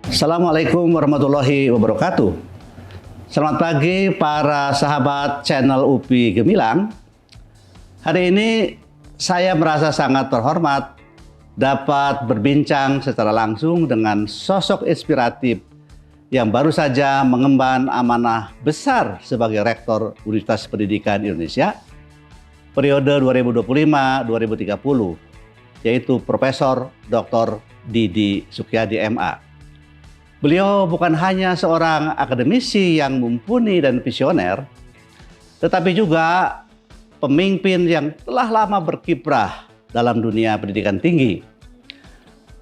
Assalamualaikum warahmatullahi wabarakatuh. Selamat pagi para sahabat channel UPI Gemilang. Hari ini saya merasa sangat terhormat dapat berbincang secara langsung dengan sosok inspiratif yang baru saja mengemban amanah besar sebagai Rektor Universitas Pendidikan Indonesia periode 2025-2030, yaitu Profesor Dr. Didi Sukhyadi MA. Beliau bukan hanya seorang akademisi yang mumpuni dan visioner, tetapi juga pemimpin yang telah lama berkiprah dalam dunia pendidikan tinggi,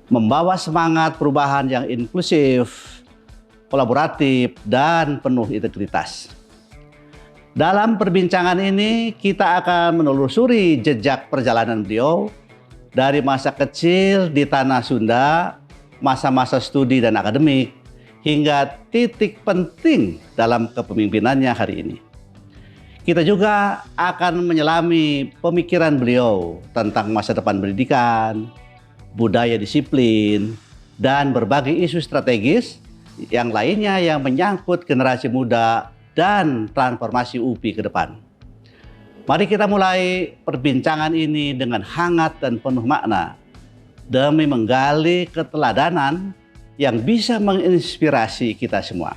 membawa semangat perubahan yang inklusif, kolaboratif, dan penuh integritas. Dalam perbincangan ini, kita akan menelusuri jejak perjalanan beliau dari masa kecil di tanah Sunda, masa-masa studi dan akademik, hingga titik penting dalam kepemimpinannya hari ini. Kita juga akan menyelami pemikiran beliau tentang masa depan pendidikan, budaya disiplin, dan berbagai isu strategis yang lainnya yang menyangkut generasi muda dan transformasi UPI ke depan. Mari kita mulai perbincangan ini dengan hangat dan penuh makna, demi menggali keteladanan yang bisa menginspirasi kita semua.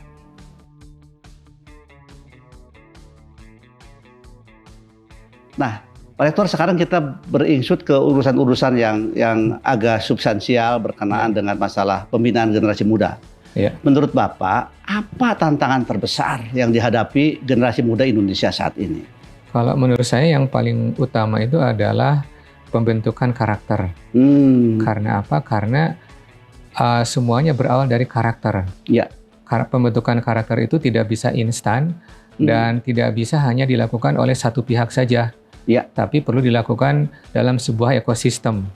Nah, Pak Rektor, sekarang kita beringsut ke urusan-urusan yang agak substansial berkenaan dengan masalah pembinaan generasi muda. Ya. Menurut Bapak, apa tantangan terbesar yang dihadapi generasi muda Indonesia saat ini? Kalau menurut saya yang paling utama itu adalah pembentukan karakter. Karena apa? Karena semuanya berawal dari karakter. Ya. Pembentukan karakter itu tidak bisa instan dan tidak bisa hanya dilakukan oleh satu pihak saja. Ya. Tapi perlu dilakukan dalam sebuah ekosistem.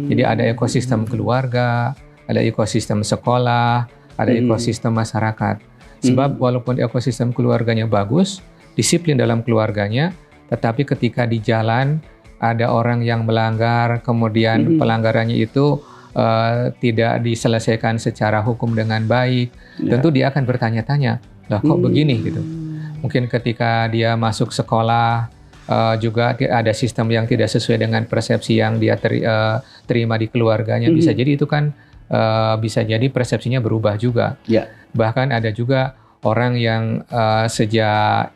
Jadi ada ekosistem keluarga, ada ekosistem sekolah, ada ekosistem masyarakat. Sebab walaupun ekosistem keluarganya bagus, disiplin dalam keluarganya, tetapi ketika di jalan ada orang yang melanggar, kemudian pelanggarannya itu tidak diselesaikan secara hukum dengan baik, tentu dia akan bertanya-tanya, lah kok begini gitu. Mungkin ketika dia masuk sekolah juga ada sistem yang tidak sesuai dengan persepsi yang dia terima di keluarganya, bisa jadi itu kan bisa jadi persepsinya berubah juga. Bahkan ada juga orang yang sejak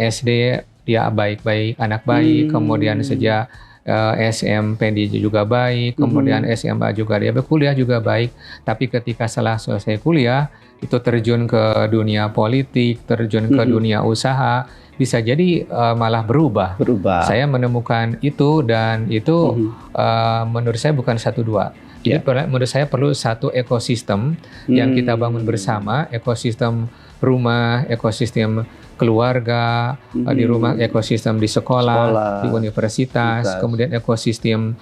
SD dia baik-baik, anak baik, kemudian sejak SMP dia juga baik, kemudian SMA juga dia kuliah juga baik, tapi ketika setelah selesai kuliah itu terjun ke dunia politik, terjun ke dunia usaha, bisa jadi malah berubah. Saya menemukan itu dan itu menurut saya bukan satu dua. Jadi menurut saya perlu satu ekosistem yang kita bangun bersama, ekosistem rumah, ekosistem keluarga, di rumah, ekosistem di sekolah, di universitas, kemudian ekosistem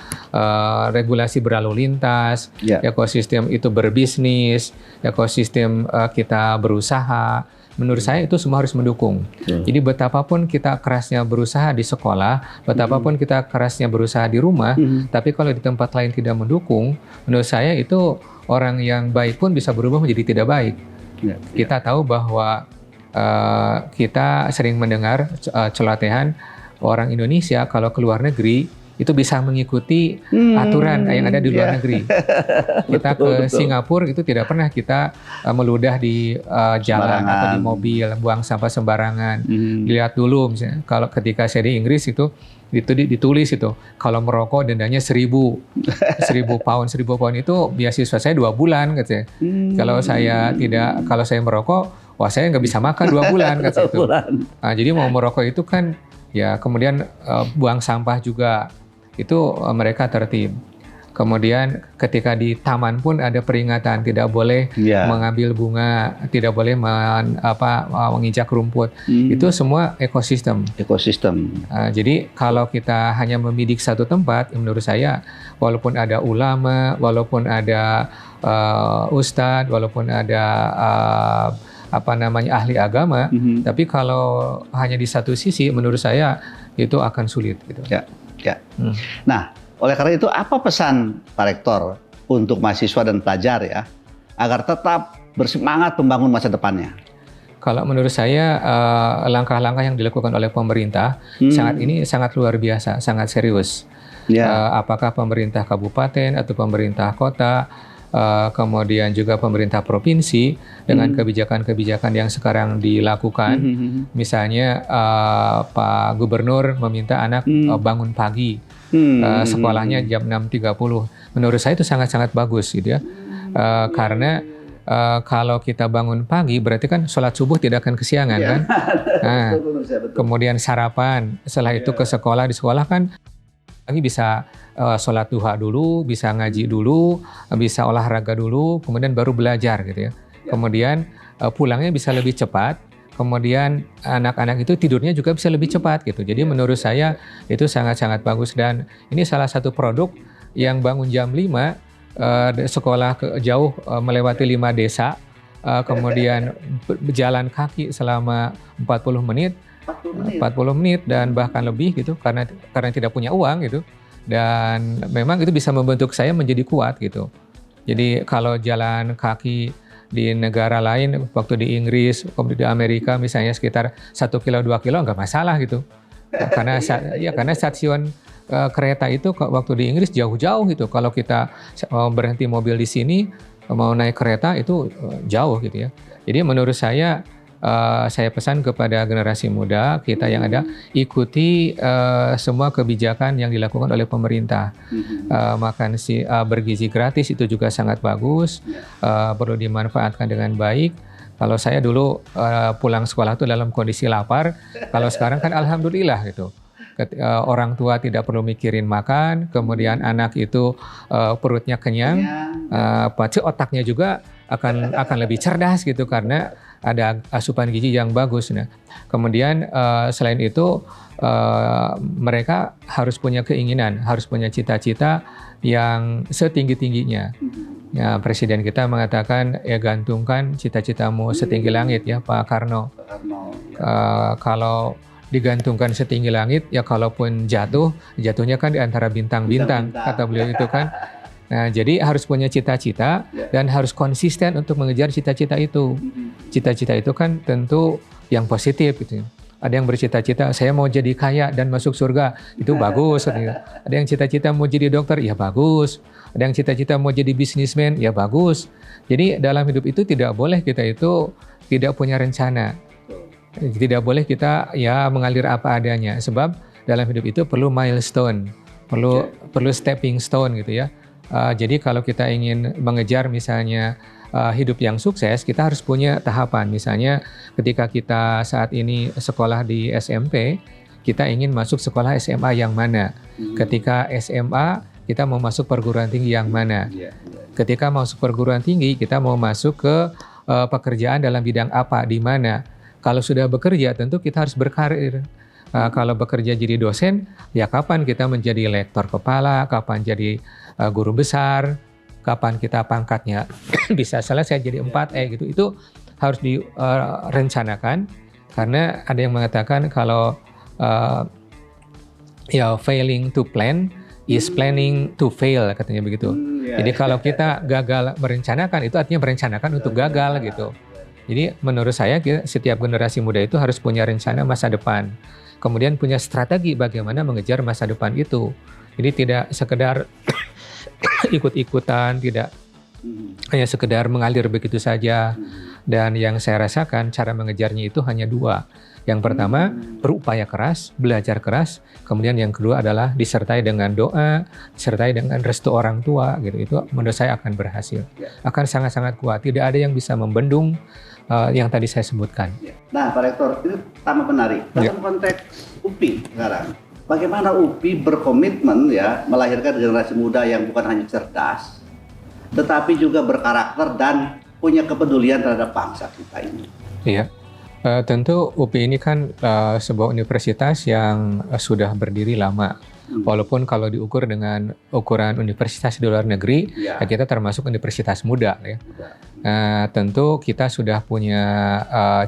regulasi berlalu lintas, ekosistem itu berbisnis, ekosistem kita berusaha. Menurut saya itu semua harus mendukung. Jadi betapapun kita kerasnya berusaha di sekolah, betapapun kita kerasnya berusaha di rumah, tapi kalau di tempat lain tidak mendukung, menurut saya itu orang yang baik pun bisa berubah menjadi tidak baik. Kita tahu bahwa kita sering mendengar celotehan orang Indonesia kalau ke luar negeri itu bisa mengikuti aturan yang ada di luar negeri. Kita ke Singapura itu tidak pernah kita meludah di jalan atau di mobil, buang sampah sembarangan. Lihat dulu misalnya, kalau ketika saya di Inggris itu ditulis itu kalau merokok dendanya 1.000 pound. 1.000 pound itu beasiswa saya 2 bulan katanya. Kalau saya merokok, wah saya nggak bisa makan 2 bulan katanya itu. Nah, jadi mau merokok itu kan ya, kemudian buang sampah juga itu mereka tertib. Kemudian ketika di taman pun ada peringatan tidak boleh mengambil bunga, tidak boleh menginjak rumput. Itu semua ekosistem. Jadi kalau kita hanya membidik satu tempat, menurut saya walaupun ada ulama, walaupun ada ustadz, walaupun ada ahli agama, tapi kalau hanya di satu sisi, menurut saya itu akan sulit. Gitu. Nah, oleh karena itu apa pesan Pak Rektor untuk mahasiswa dan pelajar ya agar tetap bersemangat membangun masa depannya? Kalau menurut saya langkah-langkah yang dilakukan oleh pemerintah saat ini sangat luar biasa, sangat serius. Apakah pemerintah kabupaten atau pemerintah kota, kemudian juga pemerintah provinsi dengan kebijakan-kebijakan yang sekarang dilakukan. Misalnya Pak Gubernur meminta anak bangun pagi, sekolahnya jam 6.30. Menurut saya itu sangat-sangat bagus gitu ya. Karena kalau kita bangun pagi berarti kan sholat subuh tidak akan kesiangan kan. Nah, kemudian sarapan, setelah itu ke sekolah, di sekolah kan pagi bisa sholat duha dulu, bisa ngaji dulu, bisa olahraga dulu, kemudian baru belajar gitu ya. Kemudian pulangnya bisa lebih cepat, kemudian anak-anak itu tidurnya juga bisa lebih cepat gitu. Jadi menurut saya itu sangat-sangat bagus, dan ini salah satu produk yang bangun jam 5, sekolah jauh melewati 5 desa, kemudian berjalan kaki selama 40 menit dan bahkan lebih gitu, karena tidak punya uang gitu. Dan memang itu bisa membentuk saya menjadi kuat gitu. Jadi kalau jalan kaki di negara lain, waktu di Inggris, kemudian di Amerika misalnya sekitar 1 kilo 2 kilo nggak masalah gitu. Karena stasiun kereta itu waktu di Inggris jauh-jauh gitu. Kalau kita berhenti mobil di sini, mau naik kereta itu jauh gitu ya. Jadi menurut saya pesan kepada generasi muda kita yang ada, ikuti semua kebijakan yang dilakukan oleh pemerintah. Makan bergizi gratis itu juga sangat bagus, perlu dimanfaatkan dengan baik. Kalau saya dulu pulang sekolah itu dalam kondisi lapar, kalau sekarang kan alhamdulillah gitu. Orang tua tidak perlu mikirin makan, kemudian anak itu perutnya kenyang, otaknya juga akan lebih cerdas gitu karena ada asupan gizi yang bagus. Nah, kemudian selain itu mereka harus punya keinginan, harus punya cita-cita yang setinggi-tingginya. Ya, Presiden kita mengatakan ya gantungkan cita-citamu setinggi langit ya Pak Karno. Kalau digantungkan setinggi langit, ya kalaupun jatuhnya kan di antara bintang-bintang, kata beliau itu kan. Nah, jadi harus punya cita-cita dan harus konsisten untuk mengejar cita-cita itu. Cita-cita itu kan tentu yang positif gitu. Ada yang bercita-cita, saya mau jadi kaya dan masuk surga, itu bagus. Ada yang cita-cita mau jadi dokter, ya bagus. Ada yang cita-cita mau jadi bisnismen, ya bagus. Jadi dalam hidup itu tidak boleh kita itu tidak punya rencana. Tidak boleh kita ya mengalir apa adanya, sebab dalam hidup itu perlu milestone, perlu stepping stone gitu ya. Jadi kalau kita ingin mengejar misalnya hidup yang sukses, kita harus punya tahapan. Misalnya ketika kita saat ini sekolah di SMP, kita ingin masuk sekolah SMA yang mana. Ketika SMA, kita mau masuk perguruan tinggi yang mana. Ketika masuk perguruan tinggi, kita mau masuk ke pekerjaan dalam bidang apa, di mana. Kalau sudah bekerja, tentu kita harus berkarir. Kalau bekerja jadi dosen, ya kapan kita menjadi lektor kepala, kapan jadi guru besar, kapan kita pangkatnya bisa selesai jadi 4E gitu. Itu harus direncanakan, karena ada yang mengatakan kalau failing to plan is planning to fail, katanya begitu. Jadi kalau kita gagal merencanakan, itu artinya merencanakan untuk gagal gitu. Jadi menurut saya setiap generasi muda itu harus punya rencana masa depan. Kemudian punya strategi bagaimana mengejar masa depan itu. Jadi tidak sekedar ikut-ikutan, tidak hanya sekedar mengalir begitu saja. Dan yang saya rasakan cara mengejarnya itu hanya 2. Yang pertama, berupaya keras, belajar keras. Kemudian yang kedua adalah disertai dengan doa, disertai dengan restu orang tua gitu. Itu menurut saya akan berhasil. Akan sangat-sangat kuat. Tidak ada yang bisa membendung yang tadi saya sebutkan. Nah, Pak Rektor, ini tambah menarik. Dalam konteks UPI sekarang, bagaimana UPI berkomitmen ya melahirkan generasi muda yang bukan hanya cerdas, tetapi juga berkarakter dan punya kepedulian terhadap bangsa kita ini. Iya, tentu UPI ini kan sebuah universitas yang sudah berdiri lama. Walaupun kalau diukur dengan ukuran universitas di luar negeri, ya kita termasuk universitas muda ya. Tentu kita sudah punya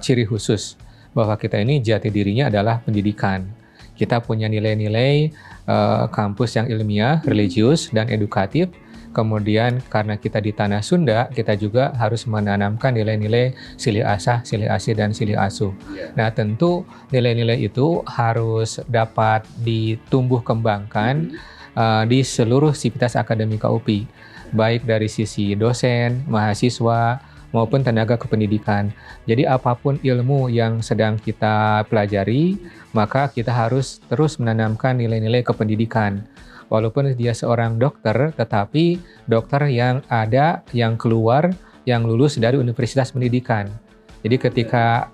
ciri khusus bahwa kita ini jati dirinya adalah pendidikan. Kita punya nilai-nilai kampus yang ilmiah, religius, dan edukatif. Kemudian karena kita di tanah Sunda, kita juga harus menanamkan nilai-nilai silih asah, silih asih, dan silih asuh. Nah, tentu nilai-nilai itu harus dapat ditumbuh kembangkan di seluruh sivitas akademika UPI, baik dari sisi dosen, mahasiswa, maupun tenaga kependidikan. Jadi apapun ilmu yang sedang kita pelajari, maka kita harus terus menanamkan nilai-nilai kependidikan. Walaupun dia seorang dokter, tetapi dokter yang keluar, yang lulus dari universitas pendidikan. Jadi ketika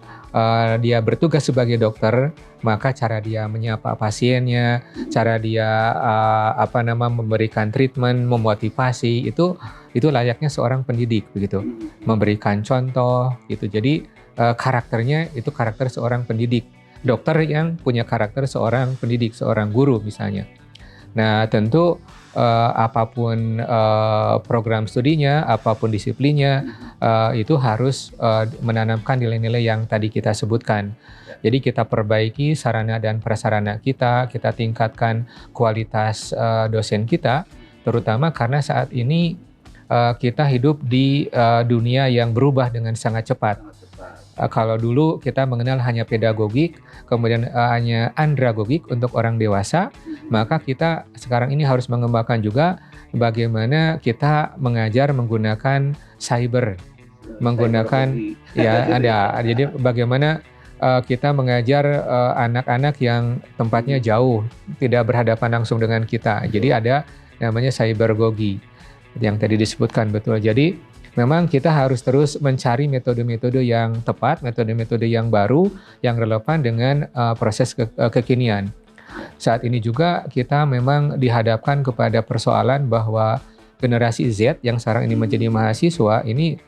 dia bertugas sebagai dokter, maka cara dia menyapa pasiennya, cara dia memberikan treatment, memotivasi, itu layaknya seorang pendidik begitu, memberikan contoh gitu. Jadi karakternya itu karakter seorang pendidik, dokter yang punya karakter seorang pendidik, seorang guru misalnya. Nah, tentu apapun program studinya, apapun disiplinnya, itu harus menanamkan nilai-nilai yang tadi kita sebutkan. Jadi kita perbaiki sarana dan prasarana kita tingkatkan kualitas dosen kita, terutama karena saat ini kita hidup di dunia yang berubah dengan sangat cepat. Kalau dulu kita mengenal hanya pedagogik, kemudian hanya andragogik untuk orang dewasa, maka kita sekarang ini harus mengembangkan juga bagaimana kita mengajar menggunakan cyber, menggunakan jadi bagaimana kita mengajar anak-anak yang tempatnya jauh, tidak berhadapan langsung dengan kita. Jadi ada namanya cybergogi yang tadi disebutkan, betul. Jadi memang kita harus terus mencari metode-metode yang tepat, metode-metode yang baru, yang relevan dengan proses kekinian. Saat ini juga kita memang dihadapkan kepada persoalan bahwa generasi Z yang sekarang ini menjadi mahasiswa ini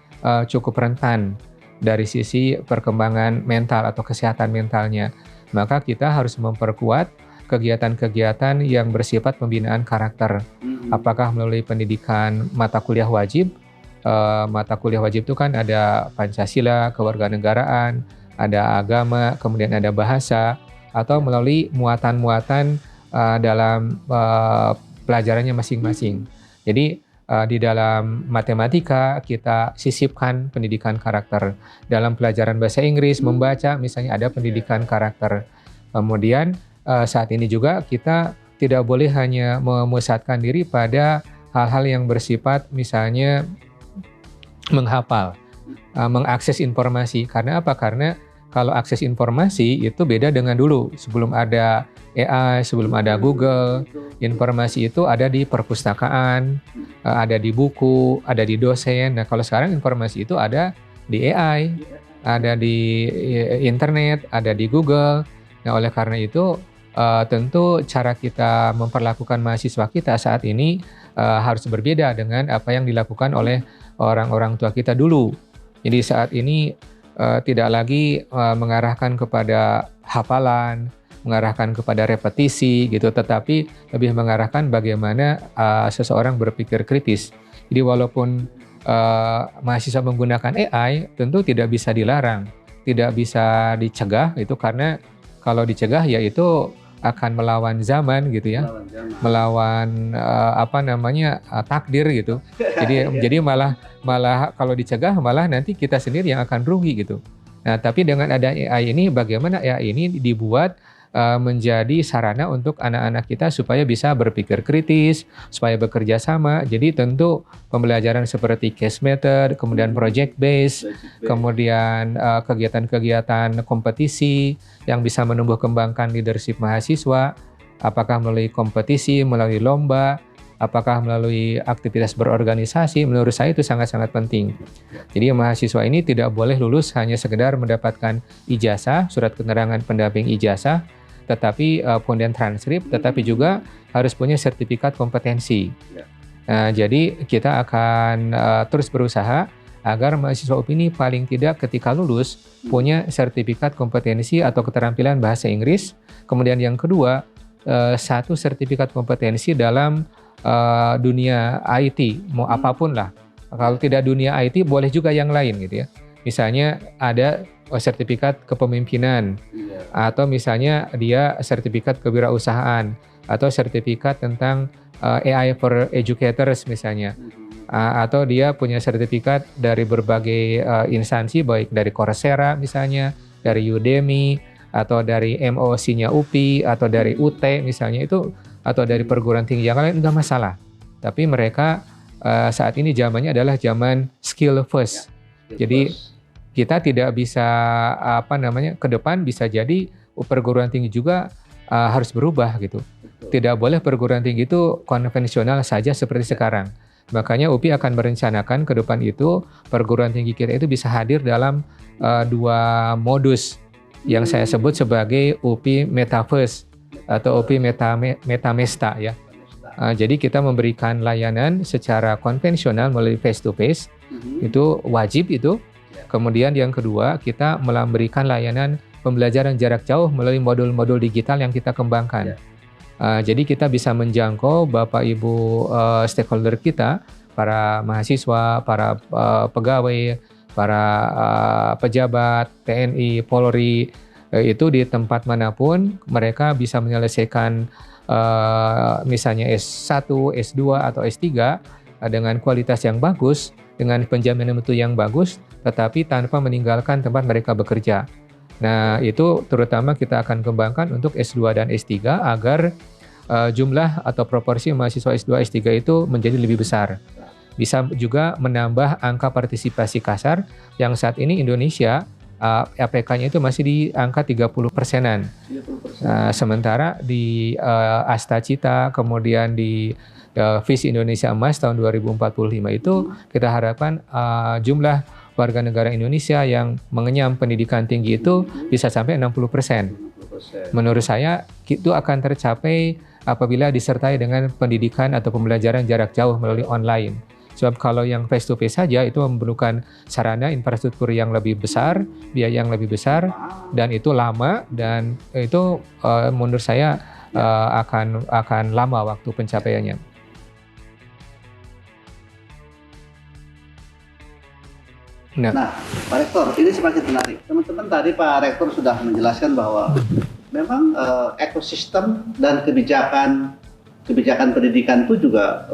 cukup rentan dari sisi perkembangan mental atau kesehatan mentalnya. Maka kita harus memperkuat kegiatan-kegiatan yang bersifat pembinaan karakter. Apakah melalui pendidikan mata kuliah wajib? Mata kuliah wajib itu kan ada Pancasila, kewarganegaraan, ada agama, kemudian ada bahasa, atau melalui muatan-muatan dalam pelajarannya masing-masing. Jadi di dalam matematika kita sisipkan pendidikan karakter. Dalam pelajaran bahasa Inggris, membaca misalnya ada pendidikan karakter. Kemudian saat ini juga kita tidak boleh hanya memusatkan diri pada hal-hal yang bersifat misalnya menghafal, mengakses informasi. Karena apa? Karena kalau akses informasi itu beda dengan dulu. Sebelum ada AI, sebelum ada Google, informasi itu ada di perpustakaan, ada di buku, ada di dosen. Nah, kalau sekarang informasi itu ada di AI, ada di internet, ada di Google. Nah, oleh karena itu tentu cara kita memperlakukan mahasiswa kita saat ini harus berbeda dengan apa yang dilakukan oleh orang-orang tua kita dulu. Jadi saat ini tidak lagi mengarahkan kepada hafalan, mengarahkan kepada repetisi gitu, tetapi lebih mengarahkan bagaimana seseorang berpikir kritis. Jadi walaupun mahasiswa menggunakan AI, tentu tidak bisa dilarang, tidak bisa dicegah itu, karena kalau dicegah ya itu akan melawan zaman gitu ya, melawan takdir gitu. Jadi malah kalau dicegah malah nanti kita sendiri yang akan rugi gitu. Nah, tapi dengan ada AI ini, bagaimana AI ini dibuat menjadi sarana untuk anak-anak kita supaya bisa berpikir kritis, supaya bekerja sama. Jadi tentu pembelajaran seperti case method, kemudian project based, kemudian kegiatan-kegiatan kompetisi yang bisa menumbuh kembangkan leadership mahasiswa, apakah melalui kompetisi, melalui lomba, apakah melalui aktivitas berorganisasi, menurut saya itu sangat-sangat penting. Jadi mahasiswa ini tidak boleh lulus hanya sekedar mendapatkan ijazah, surat keterangan pendamping ijazah, tetapi kemudian transkrip, tetapi juga harus punya sertifikat kompetensi. Nah, jadi kita akan terus berusaha agar mahasiswa UPI ini paling tidak ketika lulus punya sertifikat kompetensi atau keterampilan bahasa Inggris. Kemudian yang kedua, satu sertifikat kompetensi dalam dunia IT, mau apapun lah. Kalau tidak dunia IT, boleh juga yang lain gitu ya. Misalnya ada sertifikat kepemimpinan, atau misalnya dia sertifikat kewirausahaan, atau sertifikat tentang AI for Educators misalnya. Atau dia punya sertifikat dari berbagai instansi, baik dari Coursera misalnya, dari Udemy, atau dari MOOC-nya UPI, atau dari UT misalnya itu, atau dari perguruan tinggi yang lain, nggak masalah. Tapi mereka saat ini zamannya adalah zaman skill first. Jadi kita tidak bisa ke depan bisa jadi perguruan tinggi juga harus berubah gitu. Tidak boleh perguruan tinggi itu konvensional saja seperti sekarang. Makanya UPI akan merencanakan ke depan itu perguruan tinggi kita itu bisa hadir dalam 2 modus yang saya sebut sebagai UPI Metaverse atau UPI Metamesta ya. Jadi kita memberikan layanan secara konvensional melalui face to face, itu wajib itu. Kemudian yang kedua, kita memberikan layanan pembelajaran jarak jauh melalui modul-modul digital yang kita kembangkan. Jadi kita bisa menjangkau Bapak Ibu stakeholder kita, para mahasiswa, para pegawai, para pejabat TNI, Polri, itu di tempat manapun mereka bisa menyelesaikan misalnya S1, S2 atau S3 dengan kualitas yang bagus, dengan penjaminan mutu yang bagus, tetapi tanpa meninggalkan tempat mereka bekerja. Nah, itu terutama kita akan kembangkan untuk S2 dan S3 agar jumlah atau proporsi mahasiswa S2, S3 itu menjadi lebih besar. Bisa juga menambah angka partisipasi kasar yang saat ini Indonesia APK-nya itu masih di angka 30%-an. Sementara di Astacita, kemudian di Visi Indonesia Emas tahun 2045 itu kita harapkan jumlah warga negara Indonesia yang mengenyam pendidikan tinggi itu bisa sampai 60%. Menurut saya itu akan tercapai apabila disertai dengan pendidikan atau pembelajaran jarak jauh melalui online. Sebab kalau yang face to face saja itu memerlukan sarana infrastruktur yang lebih besar, biaya yang lebih besar, dan itu lama, dan itu menurut saya akan lama waktu pencapaiannya. Nah, Pak Rektor, ini semakin menarik. Teman-teman tadi Pak Rektor sudah menjelaskan bahwa memang ekosistem dan kebijakan pendidikan itu juga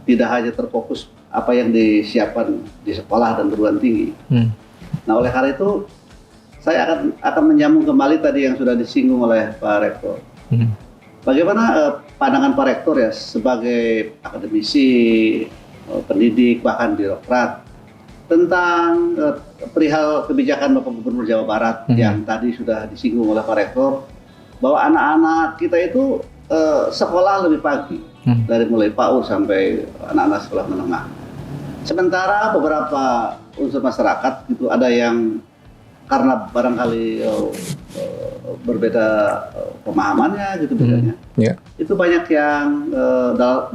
tidak hanya terfokus apa yang disiapkan di sekolah dan perguruan tinggi. Nah, oleh karena itu saya akan menyambung kembali tadi yang sudah disinggung oleh Pak Rektor. Bagaimana pandangan Pak Rektor ya sebagai akademisi, pendidik, bahkan birokrat tentang perihal kebijakan Bapak Gubernur Jawa Barat yang tadi sudah disinggung oleh Pak Rektor, bahwa anak-anak kita itu sekolah lebih pagi, dari mulai PAUD sampai anak-anak sekolah menengah. Sementara beberapa unsur masyarakat itu ada yang karena barangkali berbeda pemahamannya gitu bedanya. Itu banyak yang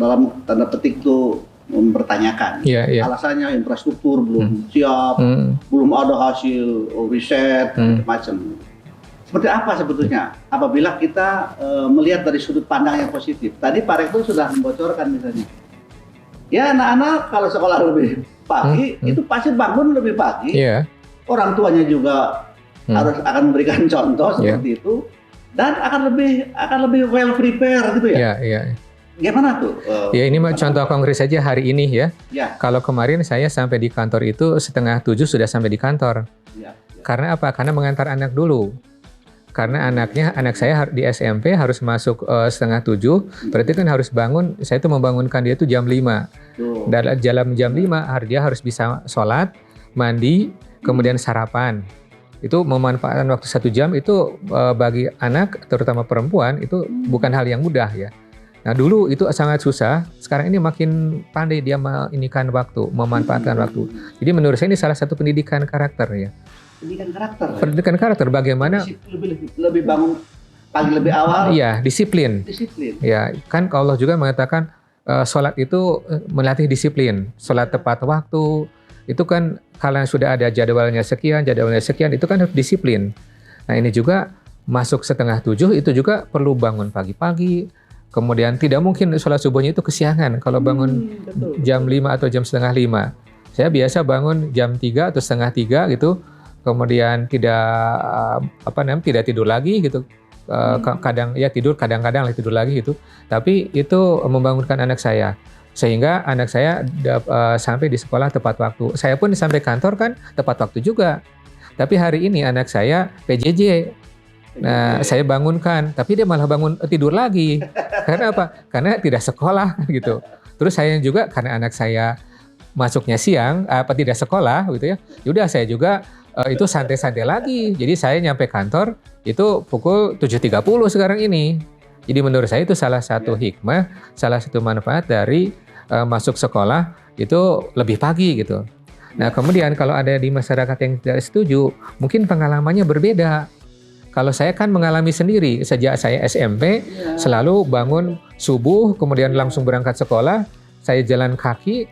dalam tanda petik itu mempertanyakan. Alasannya infrastruktur belum siap, belum ada hasil riset, macam-macam. Seperti apa sebetulnya apabila kita melihat dari sudut pandang yang positif? Tadi Pak Rektor sudah membocorkan misalnya. Ya, anak-anak kalau sekolah lebih pagi itu pasti bangun lebih pagi. Orang tuanya juga akan memberikan contoh seperti itu, dan akan lebih well prepared gitu ya. Gimana tuh? Ya, ini contoh konkret saja hari ini ya. Kalau kemarin saya sampai di kantor itu 6:30 sudah sampai di kantor. Karena apa? Karena mengantar anak dulu. Karena anak saya di SMP harus masuk 6:30, berarti kan harus bangun, saya itu membangunkan dia itu jam 5. Dalam jam 5, dia harus bisa sholat, mandi, kemudian sarapan. Itu memanfaatkan waktu 1 jam itu bagi anak, terutama perempuan, itu bukan hal yang mudah ya. Nah, dulu itu sangat susah, sekarang ini makin pandai dia memanfaatkan waktu. Jadi menurut saya ini salah satu pendidikan karakter ya. Pendidikan karakter bagaimana lebih bangun pagi lebih awal. Iya, disiplin. Ya, kan Allah juga mengatakan sholat itu melatih disiplin. Sholat tepat waktu itu kan kalau sudah ada jadwalnya sekian itu kan harus disiplin. Nah, ini juga masuk 6:30 itu juga perlu bangun pagi-pagi. Kemudian tidak mungkin sholat subuhnya itu kesiangan kalau bangun jam 5 atau jam 4:30. Saya biasa bangun jam 3 atau 2:30 gitu. Kemudian tidak tidur lagi gitu. kadang ya tidur, kadang-kadang tidur lagi gitu. Tapi itu membangunkan anak saya. Sehingga anak saya sampai di sekolah tepat waktu. Saya pun sampai kantor kan tepat waktu juga. Tapi hari ini anak saya PJJ. Nah, saya bangunkan, tapi dia malah tidur lagi. Karena apa? Karena tidak sekolah gitu. Terus saya juga karena anak saya masuknya siang, tidak sekolah gitu ya. Yaudah saya juga itu santai-santai lagi. Jadi saya nyampe kantor itu pukul 7.30 sekarang ini. Jadi menurut saya itu salah satu hikmah, salah satu manfaat dari masuk sekolah itu lebih pagi gitu. Nah, kemudian kalau ada di masyarakat yang tidak setuju, mungkin pengalamannya berbeda. Kalau saya kan mengalami sendiri, sejak saya SMP selalu bangun subuh, kemudian langsung berangkat sekolah, saya jalan kaki,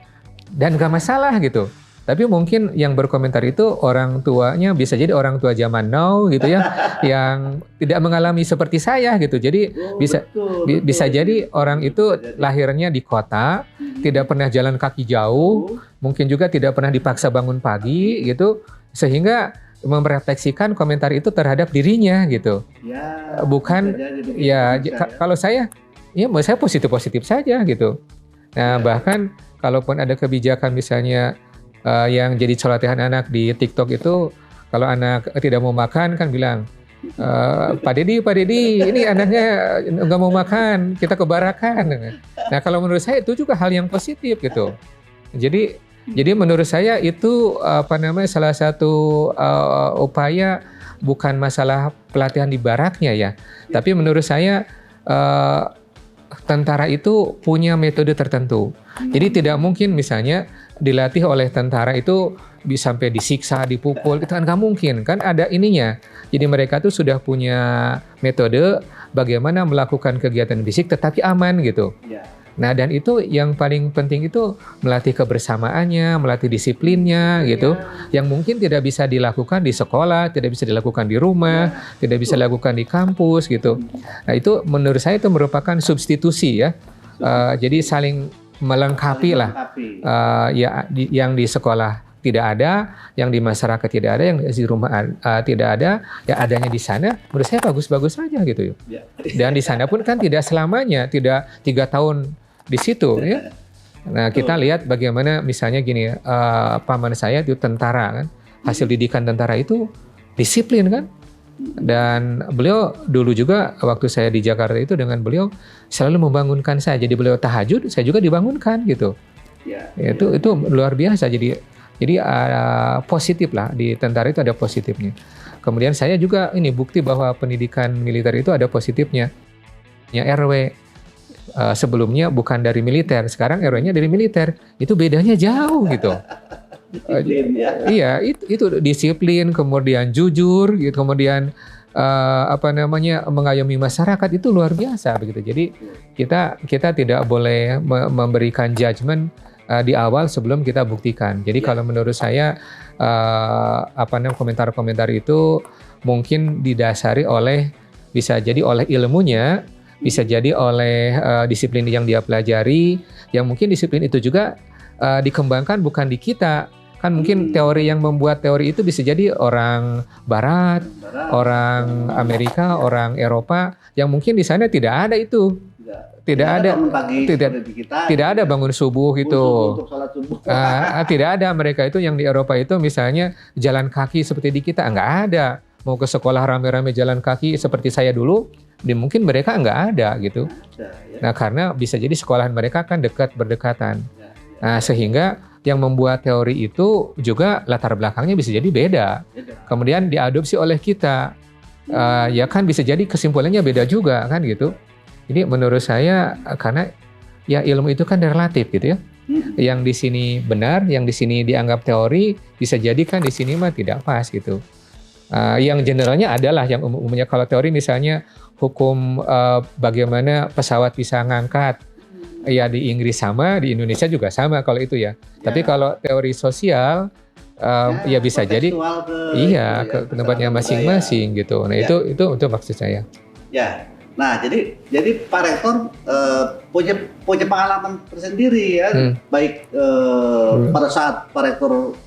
dan gak masalah gitu. Tapi mungkin yang berkomentar itu orang tuanya bisa jadi orang tua zaman now gitu ya, yang tidak mengalami seperti saya gitu. Jadi bisa jadi orang itu lahirnya di kota, tidak pernah jalan kaki jauh, mungkin juga tidak pernah dipaksa bangun pagi gitu, sehingga memrefleksikan komentar itu terhadap dirinya gitu. Ya, bukan ya kalau saya positif-positif saja gitu. Nah, bahkan kalaupun ada kebijakan misalnya yang jadi celotehan anak di TikTok itu, kalau anak tidak mau makan kan bilang, Pak Deddy, ini anaknya nggak mau makan, kita kebarakan. Nah, kalau menurut saya itu juga hal yang positif gitu. Jadi menurut saya itu salah satu upaya, bukan masalah pelatihan di baraknya ya, tapi menurut saya tentara itu punya metode tertentu. Jadi tidak mungkin misalnya dilatih oleh tentara itu bisa sampai disiksa, dipukul, itu kan nggak mungkin, kan ada ininya. Jadi mereka tuh sudah punya metode bagaimana melakukan kegiatan fisik tetapi aman gitu. Nah, dan itu yang paling penting itu melatih kebersamaannya, melatih disiplinnya gitu, yang mungkin tidak bisa dilakukan di sekolah, tidak bisa dilakukan di rumah, tidak bisa dilakukan di kampus gitu. Nah, itu menurut saya itu merupakan substitusi ya. Jadi saling melengkapi lah. Yang di sekolah tidak ada, yang di masyarakat tidak ada, yang di rumah tidak ada, ya adanya di sana, menurut saya bagus-bagus saja gitu. Dan di sana pun kan tidak selamanya, tidak 3 tahun di situ ya. Nah, kita lihat bagaimana misalnya gini, paman saya itu tentara kan, hasil didikan tentara itu disiplin kan. Dan beliau dulu juga waktu saya di Jakarta itu dengan beliau selalu membangunkan saya. Jadi beliau tahajud, saya juga dibangunkan gitu. Itu luar biasa. Jadi positif lah, di tentara itu ada positifnya. Kemudian saya juga ini bukti bahwa pendidikan militer itu ada positifnya. RW sebelumnya bukan dari militer, sekarang RW-nya dari militer. Itu bedanya jauh gitu. Iya, itu disiplin, kemudian jujur, gitu, kemudian mengayomi masyarakat, itu luar biasa begitu. Jadi kita tidak boleh memberikan judgement di awal sebelum kita buktikan. Jadi kalau menurut saya komentar-komentar itu mungkin didasari oleh, bisa jadi oleh ilmunya, bisa jadi oleh disiplin yang dia pelajari, yang mungkin disiplin itu juga dikembangkan bukan di kita. Kan mungkin teori yang membuat teori itu bisa jadi orang Barat, orang Amerika, orang Eropa, yang mungkin di sana tidak ada itu. Tidak ada bangun subuh gitu. Tidak ada. Mereka itu yang di Eropa itu misalnya jalan kaki seperti di kita, nggak ada. Mau ke sekolah rame-rame jalan kaki seperti saya dulu, mungkin mereka nggak ada gitu. Nah, karena bisa jadi sekolahan mereka kan berdekatan. Nah, sehingga yang membuat teori itu juga latar belakangnya bisa jadi beda. Kemudian diadopsi oleh kita, ya kan bisa jadi kesimpulannya beda juga kan gitu. Jadi menurut saya karena ya ilmu itu kan relatif gitu ya. Yang di sini benar, yang di sini dianggap teori, bisa jadi kan di sini mah tidak pas gitu. Yang generalnya adalah yang umumnya, kalau teori misalnya hukum bagaimana pesawat bisa ngangkat. Ya di Inggris sama, di Indonesia juga sama kalau itu ya. Tapi kalau teori sosial ya bisa jadi ke tempatnya masing-masing gitu. Nah, itu maksud saya. Ya. Nah, jadi Pak Rektor punya pengalaman tersendiri ya, baik pada saat Pak Rektor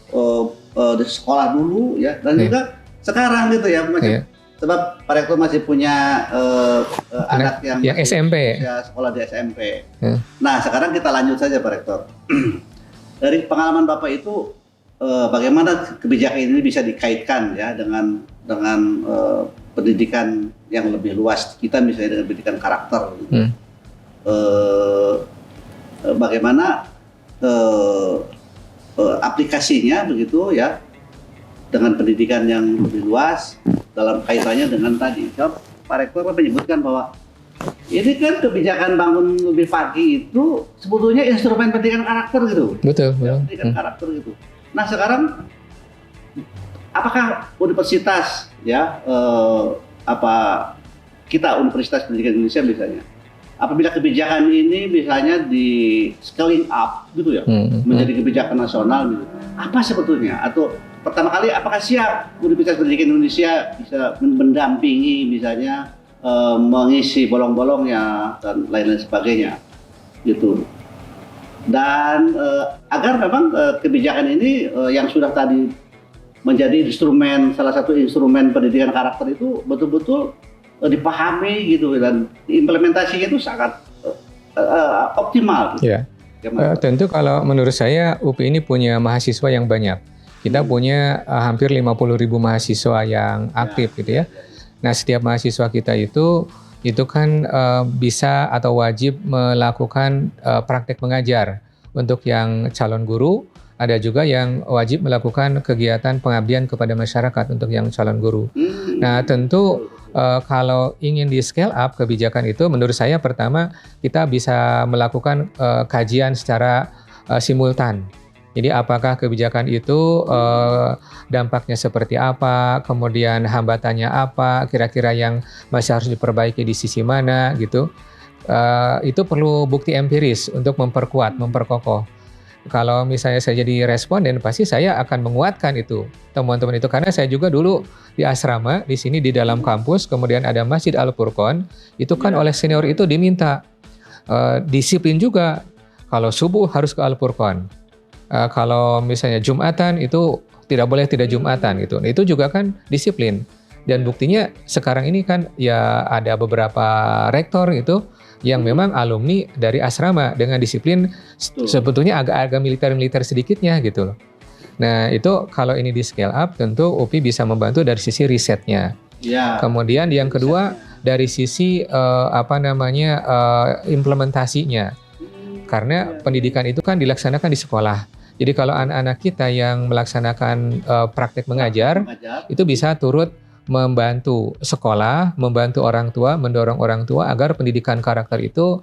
di sekolah dulu ya, dan juga sekarang gitu ya, Sebab Pak Rektor masih punya anak yang SMP. Sekolah di SMP. Nah, sekarang kita lanjut saja Pak Rektor. Dari pengalaman Bapak itu, bagaimana kebijakan ini bisa dikaitkan ya dengan pendidikan yang lebih luas kita, misalnya dengan pendidikan karakter. Gitu. Bagaimana aplikasinya begitu ya dengan pendidikan yang lebih luas dalam kaitannya dengan tadi. Pak Rektor menyebutkan bahwa ini kan kebijakan bangun lebih pagi itu sebetulnya instrumen pendidikan karakter gitu. Betul. Ya, pendidikan karakter gitu. Nah sekarang apakah universitas ya kita Universitas Pendidikan Indonesia misalnya, apabila kebijakan ini misalnya di scaling up gitu ya, menjadi kebijakan nasional gitu, apa sebetulnya? Atau pertama kali apakah siap Universitas Pendidikan Indonesia bisa mendampingi misalnya mengisi bolong-bolongnya dan lain-lain sebagainya gitu. Dan agar memang kebijakan ini yang sudah tadi menjadi salah satu instrumen pendidikan karakter itu betul-betul dipahami gitu dan implementasinya itu sangat optimal. Ya. Tentu kalau menurut saya UPI ini punya mahasiswa yang banyak. Kita punya hampir 50.000 mahasiswa yang aktif gitu ya. Nah, setiap mahasiswa kita itu kan bisa atau wajib melakukan praktek mengajar. Untuk yang calon guru, ada juga yang wajib melakukan kegiatan pengabdian kepada masyarakat untuk yang calon guru. Nah, tentu kalau ingin di scale up kebijakan itu, menurut saya pertama kita bisa melakukan kajian secara simultan. Jadi apakah kebijakan itu dampaknya seperti apa, kemudian hambatannya apa, kira-kira yang masih harus diperbaiki di sisi mana gitu. Itu perlu bukti empiris untuk memperkuat, memperkokoh. Kalau misalnya saya jadi responden, pasti saya akan menguatkan itu, teman-teman itu. Karena saya juga dulu di asrama, di sini di dalam kampus, kemudian ada Masjid Al-Furqon, itu kan oleh senior itu diminta disiplin juga. Kalau subuh harus ke Al-Furqon. Kalau misalnya Jumatan itu tidak boleh tidak Jumatan gitu. Itu juga kan disiplin. Dan buktinya sekarang ini kan ya ada beberapa rektor itu yang memang alumni dari asrama dengan disiplin sebetulnya agak-agak militer-militer sedikitnya gitu loh. Nah itu kalau ini di scale up tentu UPI bisa membantu dari sisi risetnya. Ya. Kemudian yang kedua dari sisi implementasinya. Karena pendidikan itu kan dilaksanakan di sekolah. Jadi kalau anak-anak kita yang melaksanakan praktek mengajar, itu bisa turut membantu sekolah, membantu orang tua, mendorong orang tua agar pendidikan karakter itu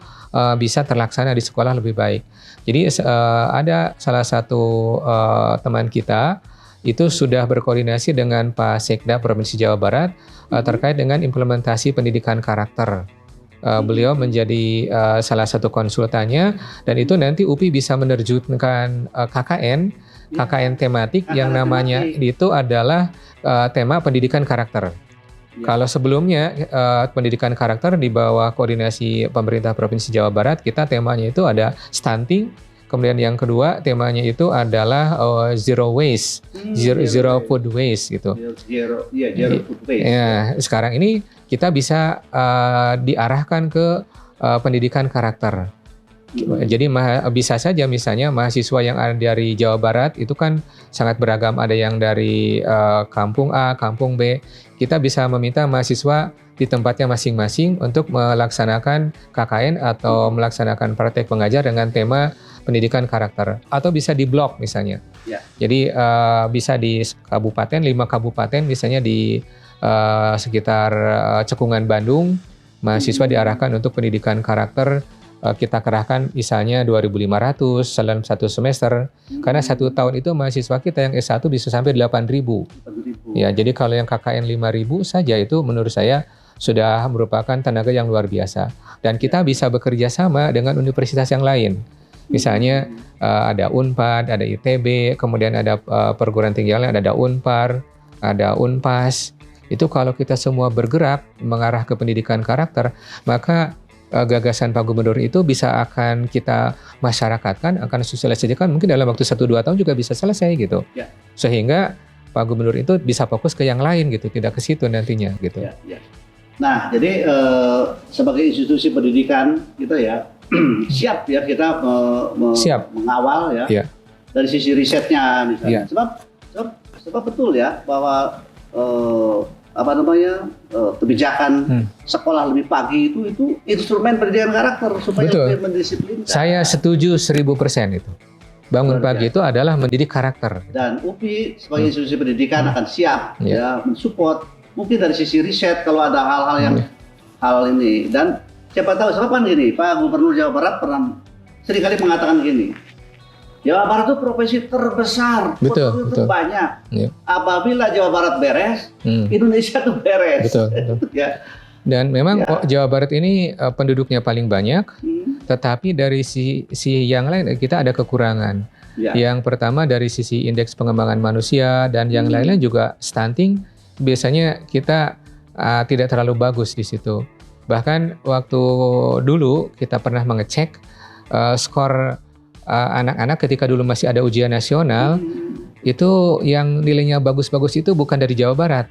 bisa terlaksana di sekolah lebih baik. Jadi ada salah satu teman kita itu sudah berkoordinasi dengan Pak Sekda Provinsi Jawa Barat terkait dengan implementasi pendidikan karakter. Beliau menjadi salah satu konsultannya dan itu nanti UPI bisa menerjunkan KKN tematik yang namanya itu adalah tema pendidikan karakter. Ya. Kalau sebelumnya pendidikan karakter di bawah koordinasi pemerintah Provinsi Jawa Barat, kita temanya itu ada stunting. Kemudian yang kedua temanya itu adalah zero waste, zero food waste gitu. Zero food waste. Ya, sekarang ini kita bisa diarahkan ke pendidikan karakter. Jadi bisa saja misalnya mahasiswa yang ada dari Jawa Barat itu kan sangat beragam, ada yang dari kampung A, kampung B. Kita bisa meminta mahasiswa di tempatnya masing-masing untuk melaksanakan KKN atau melaksanakan praktek pengajar dengan tema pendidikan karakter, atau bisa di blok misalnya. Ya. Jadi bisa di kabupaten, 5 kabupaten misalnya di sekitar Cekungan Bandung, mahasiswa diarahkan untuk pendidikan karakter. Kita kerahkan misalnya 2.500 dalam satu semester, karena 1 tahun itu mahasiswa kita yang S1 bisa sampai 8.000. Ya, jadi kalau yang KKN 5.000 saja itu menurut saya sudah merupakan tenaga yang luar biasa. Dan kita bisa bekerja sama dengan universitas yang lain. Misalnya ada Unpad, ada ITB, kemudian ada perguruan tinggi yang lain, ada Unpar, ada Unpas. Itu kalau kita semua bergerak mengarah ke pendidikan karakter, maka gagasan Pak Gubernur itu bisa akan kita masyarakatkan, akan sosialisasikan mungkin dalam waktu 1-2 tahun juga bisa selesai gitu. Ya. Sehingga Pak Gubernur itu bisa fokus ke yang lain gitu, tidak ke situ nantinya gitu. Ya, ya. Nah, jadi sebagai institusi pendidikan kita ya siap ya kita Siap. mengawal ya, Ya. dari sisi risetnya misalnya. Ya. Sebab betul ya bahwa kebijakan sekolah lebih pagi itu instrumen pendidikan karakter supaya Betul. lebih mendisiplinkan. Saya setuju 1000% itu. Bangun Luar pagi biasa. itu adalah mendidik karakter. Dan UPI sebagai institusi pendidikan akan siap Ya. ya mensupport mungkin dari sisi riset kalau ada hal-hal yang hal ini. Dan siapa tahu sebab kan gini, Pak Gubernur Jawa Barat pernah seringkali mengatakan gini, Jawa Barat itu provinsi terbesar, Betul, provinsi betul. terbanyak. Ya. Apabila Jawa Barat beres, Indonesia tuh beres. Betul, betul. Ya. Dan memang Ya. Jawa Barat ini penduduknya paling banyak, Hmm. tetapi dari sisi yang lain kita ada kekurangan. Ya. Yang pertama dari sisi indeks pengembangan manusia dan yang lainnya juga stunting, biasanya kita tidak terlalu bagus di situ. Bahkan waktu dulu kita pernah mengecek skor anak-anak ketika dulu masih ada ujian nasional, itu yang nilainya bagus-bagus itu bukan dari Jawa Barat.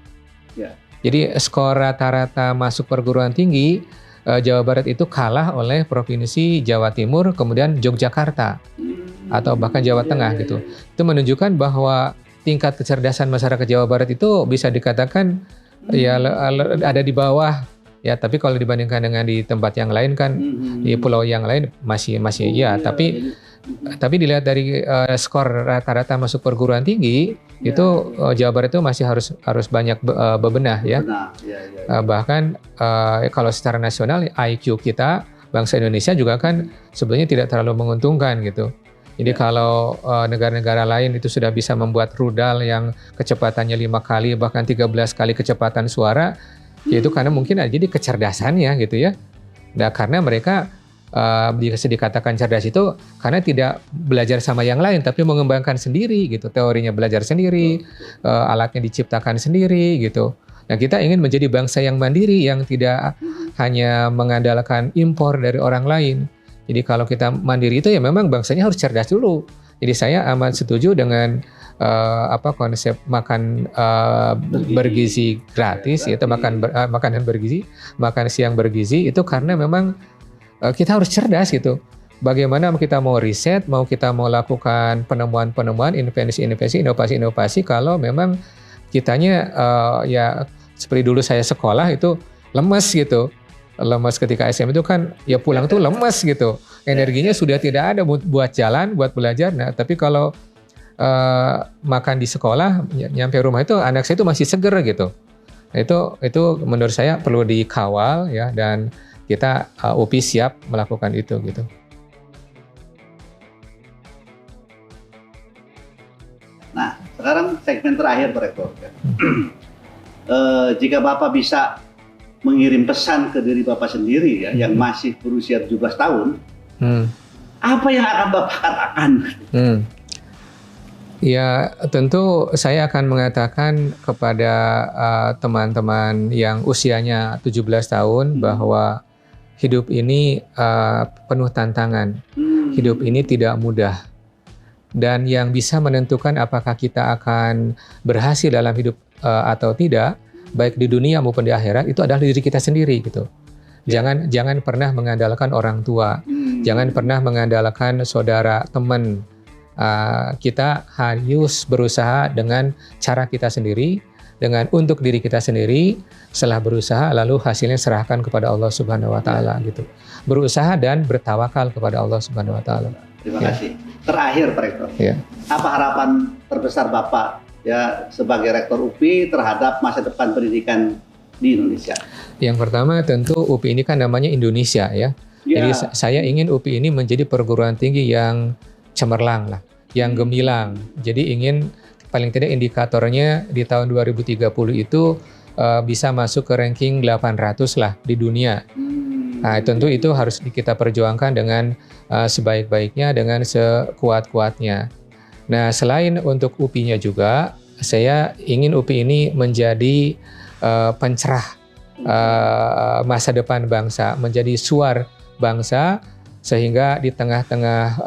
Ya. Jadi skor rata-rata masuk perguruan tinggi Jawa Barat itu kalah oleh Provinsi Jawa Timur, kemudian Yogyakarta atau bahkan Jawa Tengah gitu. Itu menunjukkan bahwa tingkat kecerdasan masyarakat Jawa Barat itu bisa dikatakan ya ada di bawah ya, tapi kalau dibandingkan dengan di tempat yang lain kan di pulau yang lain masih ya, tapi dilihat dari skor rata-rata masuk perguruan tinggi itu Jawa Barat itu masih harus banyak bebenah ya. Benar. Ya. Bahkan kalau secara nasional IQ kita bangsa Indonesia juga kan sebenarnya tidak terlalu menguntungkan gitu. Jadi kalau negara-negara lain itu sudah bisa membuat rudal yang kecepatannya 5 kali bahkan 13 kali kecepatan suara, yaitu karena mungkin jadi kecerdasannya gitu ya. Nah, karena mereka bisa dikatakan cerdas itu karena tidak belajar sama yang lain tapi mengembangkan sendiri gitu, teorinya belajar sendiri, alatnya diciptakan sendiri gitu. Nah, kita ingin menjadi bangsa yang mandiri yang tidak hanya mengandalkan impor dari orang lain. Jadi kalau kita mandiri itu ya memang bangsanya harus cerdas dulu. Jadi saya amat setuju dengan konsep makan bergizi gratis, yaitu makanan bergizi, makan siang bergizi itu karena memang kita harus cerdas gitu. Bagaimana kita mau riset, mau kita mau lakukan penemuan-penemuan, inventasi-inventasi, inovasi-inovasi kalau memang kitanya ya seperti dulu saya sekolah itu lemes gitu. Lemes ketika SM itu kan ya pulang tuh lemes gitu. Energinya sudah tidak ada buat jalan, buat belajar. Nah, tapi kalau makan di sekolah, nyampe rumah itu anak saya itu masih seger gitu. Nah, itu menurut saya perlu dikawal ya, dan kita UPI siap melakukan itu gitu. Nah, sekarang segmen terakhir Pak Rektor. Jika Bapak bisa mengirim pesan ke diri Bapak sendiri ya, yang masih berusia 17 tahun, apa yang akan Bapak katakan? Ya, tentu saya akan mengatakan kepada teman-teman yang usianya 17 tahun bahwa hidup ini penuh tantangan. Hidup ini tidak mudah. Dan yang bisa menentukan apakah kita akan berhasil dalam hidup atau tidak, baik di dunia maupun di akhirat, itu adalah diri kita sendiri gitu. Jangan pernah mengandalkan orang tua, jangan pernah mengandalkan saudara, teman. Kita harus berusaha dengan cara kita sendiri, dengan untuk diri kita sendiri. Setelah berusaha, lalu hasilnya serahkan kepada Allah Subhanahu Wa Taala gitu. Berusaha dan bertawakal kepada Allah Subhanahu Wa Taala. Terima kasih. Terakhir Pak Rektor, apa harapan terbesar Bapak ya sebagai Rektor UPI terhadap masa depan pendidikan di Indonesia? Yang pertama tentu UPI ini kan namanya Indonesia ya. Jadi saya ingin UPI ini menjadi perguruan tinggi yang cemerlang lah, yang gemilang. Jadi ingin paling tidak indikatornya di tahun 2030 itu bisa masuk ke ranking 800 lah di dunia. Nah, tentu itu harus kita perjuangkan dengan sebaik-baiknya, dengan sekuat-kuatnya. Nah, selain untuk UPI-nya juga, saya ingin UPI ini menjadi pencerah masa depan bangsa, menjadi suar bangsa, sehingga di tengah-tengah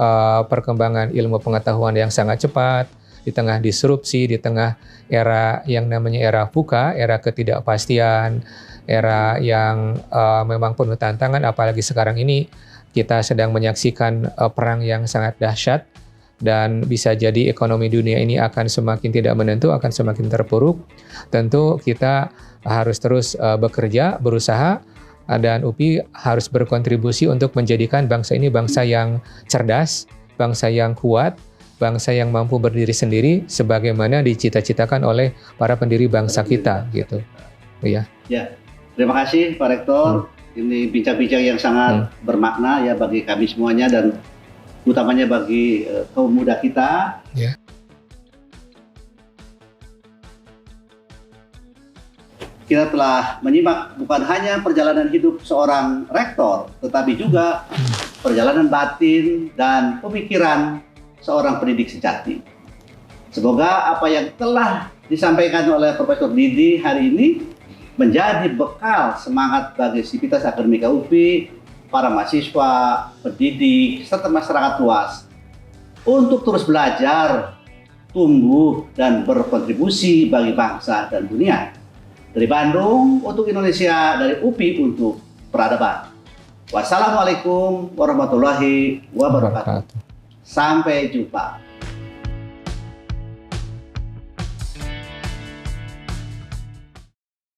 perkembangan ilmu pengetahuan yang sangat cepat, di tengah disrupsi, di tengah era yang namanya era VUCA, era ketidakpastian, era yang memang penuh tantangan, apalagi sekarang ini kita sedang menyaksikan perang yang sangat dahsyat, dan bisa jadi ekonomi dunia ini akan semakin tidak menentu, akan semakin terpuruk. Tentu kita harus terus bekerja, berusaha, dan UPI harus berkontribusi untuk menjadikan bangsa ini bangsa yang cerdas, bangsa yang kuat, bangsa yang mampu berdiri sendiri sebagaimana dicita-citakan oleh para pendiri bangsa kita gitu. Ya. Ya. Terima kasih Pak Rektor. Ini bincang-bincang yang sangat bermakna ya bagi kami semuanya dan utamanya bagi kaum muda kita. Ya. Kita telah menyimak bukan hanya perjalanan hidup seorang rektor, tetapi juga perjalanan batin dan pemikiran seorang pendidik sejati. Semoga apa yang telah disampaikan oleh Profesor Didi hari ini menjadi bekal semangat bagi sivitas akademika UPI, para mahasiswa, pendidik, serta masyarakat luas untuk terus belajar, tumbuh, dan berkontribusi bagi bangsa dan dunia. Dari Bandung untuk Indonesia, dari UPI untuk peradaban. Wassalamualaikum warahmatullahi wabarakatuh. Sampai jumpa.